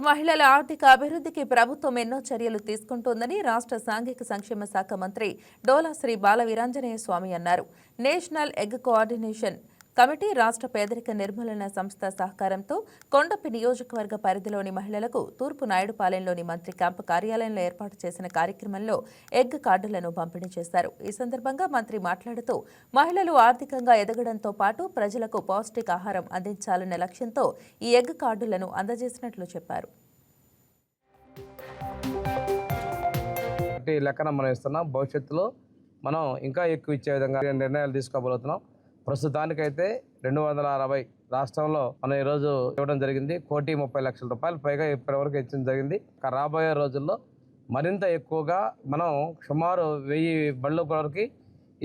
మహిళల ఆర్థిక అభివృద్ధికి ప్రభుత్వం ఎన్నో చర్యలు తీసుకుంటోందని రాష్ట్ర సాంఘిక సంక్షేమ శాఖ మంత్రి డోలా శ్రీ బాల వీరాంజనేయ స్వామి అన్నారు. నేషనల్ ఎగ్ కోఆర్డినేషన్ కమిటీ, రాష్ట్ర పేదరిక నిర్మూలన సంస్థ సహకారంతో కొండపి నియోజకవర్గ పరిధిలోని మహిళలకు తూర్పు నాయుడుపాలెంలోని మంత్రి క్యాంపు కార్యాలయంలో ఏర్పాటు చేసిన కార్యక్రమంలో ఎగ్ కార్డులను పంపిణీ చేశారు. ఈ సందర్భంగా మంత్రి మాట్లాడుతూ మహిళలు ఆర్థికంగా ఎదగడంతో పాటు ప్రజలకు పౌష్టికాహారం అందించాలనే లక్ష్యంతో ఈ ఎగ్ కార్డులను అందజేసినట్లు చెప్పారు. లెక్కన మనం ఇస్తున్నాం. భవిష్యత్తులో మనం ఇంకా ఎక్కువ ఇచ్చే విధంగా నిర్ణయాలు తీసుకోబోతున్నాం. ప్రస్తుతానికైతే 260 రాష్ట్రంలో మనం ఈరోజు ఇవ్వడం జరిగింది. 1,30,00,000 రూపాయలు పైగా ఇప్పటివరకు ఇచ్చడం జరిగింది. రాబోయే రోజుల్లో మరింత ఎక్కువగా మనం సుమారు 1000 బళ్ళు వరకు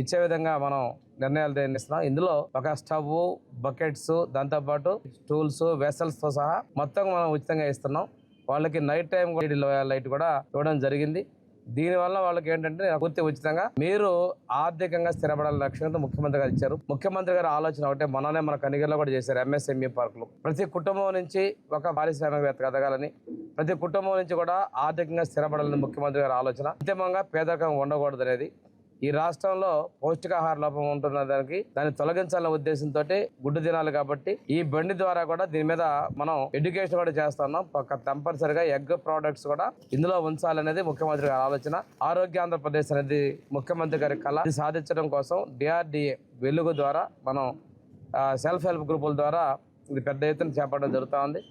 ఇచ్చే విధంగా మనం నిర్ణయాలు నిర్ణయిస్తున్నాం. ఇందులో ఒక స్టవ్, బకెట్స్, దాంతోపాటు స్టూల్స్, వెసల్స్తో సహా మొత్తం మనం ఉచితంగా ఇస్తున్నాం. వాళ్ళకి నైట్ టైం లైట్ కూడా ఇవ్వడం జరిగింది. దీనివల్ల వాళ్ళకి ఏంటంటే పూర్తి ఉచితంగా మీరు ఆర్థికంగా స్థిరపడాలని లక్ష్యంతో ముఖ్యమంత్రి గారు ఇచ్చారు. ముఖ్యమంత్రి గారి ఆలోచన ఒకటే, మన కనిగిరిలో కూడా చేశారు. ఎంఎస్ఎంఈ పార్కులు ప్రతి కుటుంబం నుంచి ఒక పారిశ్రామికవేత్త ఎదగాలని, ప్రతి కుటుంబం నుంచి కూడా ఆర్థికంగా స్థిరపడాలని ముఖ్యమంత్రి గారి ఆలోచన. అంతిమంగా పేదరికం ఉండకూడదు అనేది. ఈ రాష్ట్రంలో పౌష్టికాహార లోపం ఉంటున్న దాన్ని తొలగించాలనే ఉద్దేశంతో గుడ్డు తినాలి కాబట్టి ఈ బండి ద్వారా కూడా దీని మీద మనం ఎడ్యుకేషన్ కూడా చేస్తున్నాం. కంపల్సరిగా ఎగ్ ప్రోడక్ట్స్ కూడా ఇందులో ఉంచాలనేది ముఖ్యమంత్రి గారి ఆలోచన. ఆరోగ్య ఆంధ్రప్రదేశ్ అనేది ముఖ్యమంత్రి గారి కళ. ఇది సాధించడం కోసం DRDA వెలుగు ద్వారా మనం సెల్ఫ్ హెల్ప్ గ్రూపుల ద్వారా ఇది పెద్ద ఎత్తున చేపట్టడం జరుగుతూ ఉంది.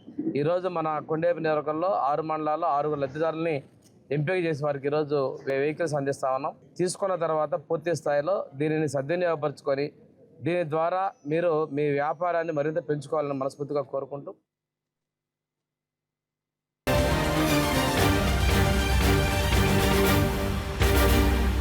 ఈరోజు మన కొండేపి నియోజకవర్గంలో 6 మండలాల్లో 6 లబ్ధిదారులని ఎంపిక చేసి వారికి ఈరోజు వెహికల్స్ అందిస్తా ఉన్నాం. తీసుకున్న తర్వాత పూర్తి స్థాయిలో దీనిని సద్వినియోగపరుచుకొని దీని ద్వారా మీరు మీ వ్యాపారాన్ని మరింత పెంచుకోవాలని మనస్ఫూర్తిగా కోరుకుంటూ